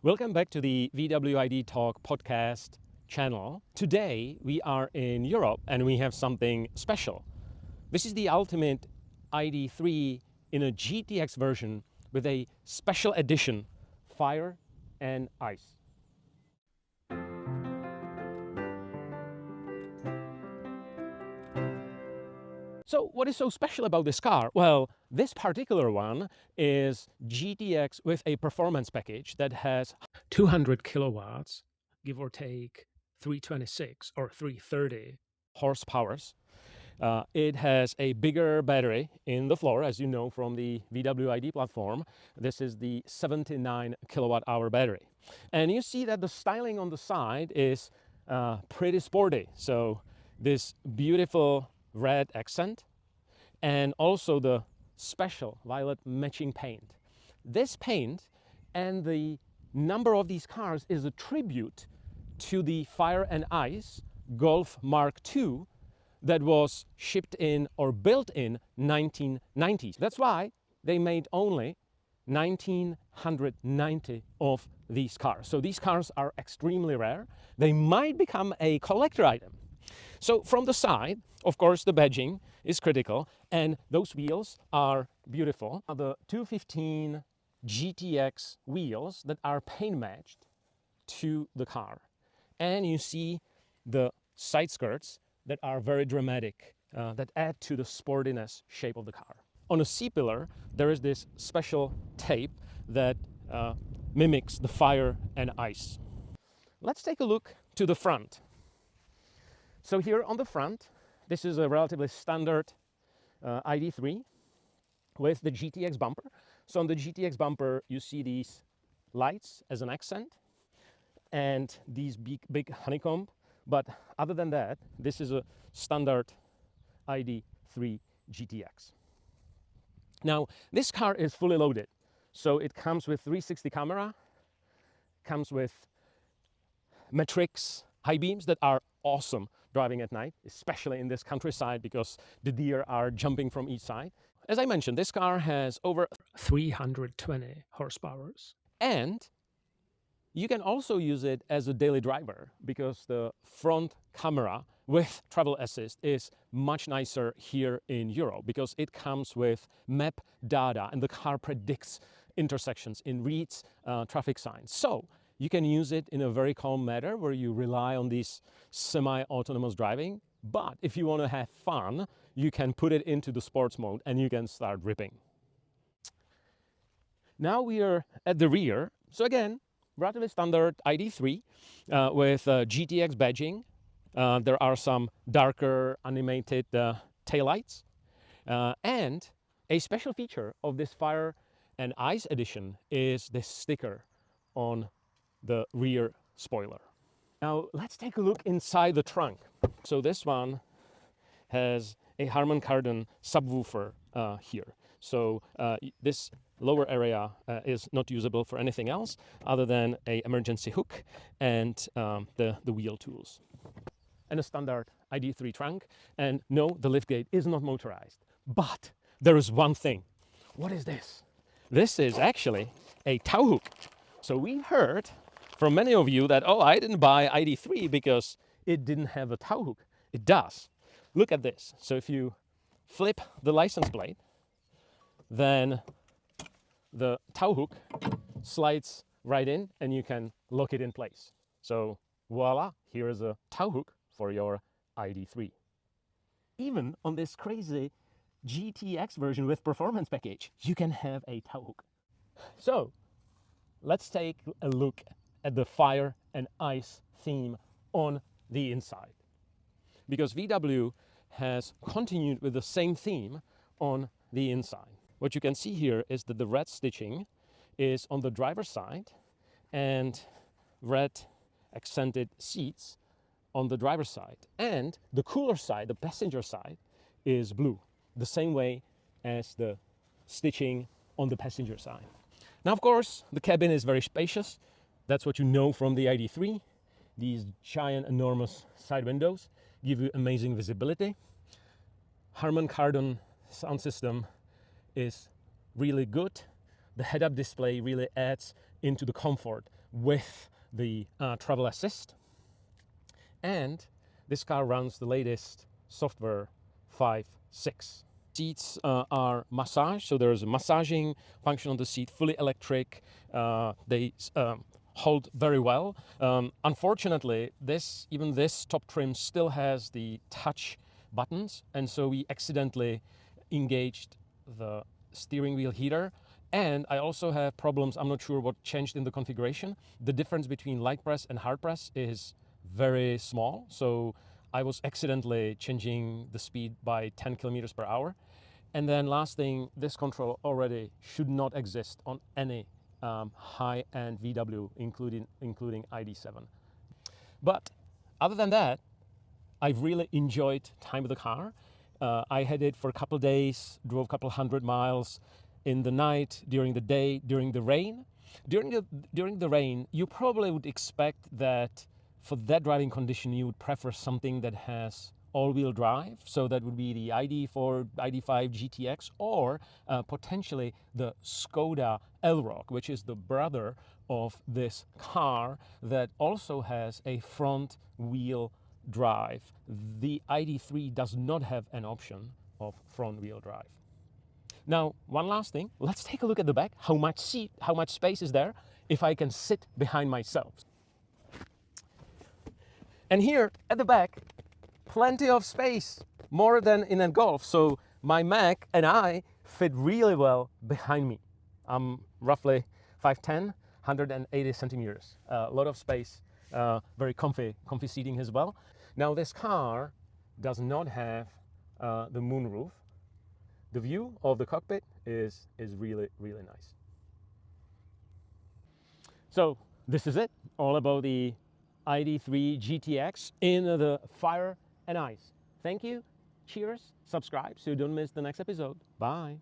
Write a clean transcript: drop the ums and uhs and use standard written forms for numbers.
Welcome back to the VWID Talk podcast channel. Today we are in Europe and we have something special. This is the ultimate ID.3 in a GTX version with a special edition, fire and ice. So what is so special about this car? Well, this particular one is GTX with a performance package that has 200 kilowatts, give or take 326 or 330 horsepowers. It has a bigger battery in the floor, as you know from the VWID platform. This is the 79 kilowatt hour battery. And you see that the styling on the side is pretty sporty. So this beautiful red accent and also the special violet matching paint. This paint and the number of these cars is a tribute to the Fire and Ice Golf Mark II that was shipped in or built in 1990s. That's why they made only 1990 of these cars. So these cars are extremely rare. They might become a collector item. So from the side, of course, the badging is critical, and those wheels are beautiful. The 215 GTX wheels that are paint matched to the car. And you see the side skirts that are very dramatic, that add to the sportiness shape of the car. On a C-pillar, there is this special tape that mimics the fire and ice. Let's take a look to the front. So here on the front, this is a relatively standard ID.3 with the GTX bumper. So on the GTX bumper, you see these lights as an accent and these big honeycomb. But other than that, this is a standard ID.3 GTX. Now, this car is fully loaded. So it comes with 360 camera, comes with matrix high beams that are awesome driving at night, especially in this countryside because the deer are jumping from each side. As I mentioned, this car has over 320 horsepower. And you can also use it as a daily driver because the front camera with travel assist is much nicer here in Europe because it comes with map data and the car predicts intersections and reads traffic signs. So you can use it in a very calm manner where you rely on this semi-autonomous driving. But if you want to have fun, you can put it into the sports mode and you can start ripping. Now we are at the rear. So again, relatively standard ID.3 with GTX badging. There are some darker animated taillights. And a special feature of this Fire and Ice edition is this sticker on the rear spoiler. Now let's take a look inside the trunk. So this one has a Harman Kardon subwoofer here. So this lower area is not usable for anything else other than an emergency hook and the wheel tools. And a standard ID.3 trunk. And no, the liftgate is not motorized. But there is one thing. What is this? This is actually a tow hook. So we heard from many of you that, oh, I didn't buy ID.3 because it didn't have a tow hook. It does. Look at this. So if you flip the license plate, then the tow hook slides right in and you can lock it in place. So voila, here is a tow hook for your ID.3. Even on this crazy GTX version with performance package, you can have a tow hook. So let's take a look at the fire and ice theme on the inside. Because VW has continued with the same theme on the inside. What you can see here is that the red stitching is on the driver's side and red accented seats on the driver's side. And the cooler side, the passenger side, is blue, the same way as the stitching on the passenger side. Now, of course, the cabin is very spacious. That's what you know from the ID.3. These giant, enormous side windows give you amazing visibility. Harman Kardon sound system is really good. The head-up display really adds into the comfort with the travel assist. And this car runs the latest software 5.6. Seats are massaged, so there's a massaging function on the seat, fully electric. They hold very well. Unfortunately, even this top trim still has the touch buttons, and so we accidentally engaged the steering wheel heater. And I also have problems, I'm not sure what changed in the configuration. The difference between light press and hard press is very small, so I was accidentally changing the speed by 10 kilometers per hour. And then last thing, this control already should not exist on any high-end VW, including ID.7. But other than that, I've really enjoyed time with the car. I had it for a couple of days, drove a couple 100 miles in the night, during the day, during the rain. During the rain, you probably would expect that for that driving condition, you would prefer something that has all-wheel drive. So that would be the ID.4, ID.5 GTX, or potentially the Skoda Elroq, which is the brother of this car that also has a front-wheel drive. The ID.3 does not have an option of front-wheel drive. Now, one last thing, let's take a look at the back. How much space is there if I can sit behind myself? And here at the back, plenty of space, more than in a Golf. So my Mac and I fit really well behind me. I'm roughly 5'10", 180 centimeters. A lot of space, very comfy seating as well. Now this car does not have the moonroof. The view of the cockpit is really, really nice. So this is it, all about the ID.3 GTX in the fire and ice. Thank you, cheers, subscribe so you don't miss the next episode. Bye.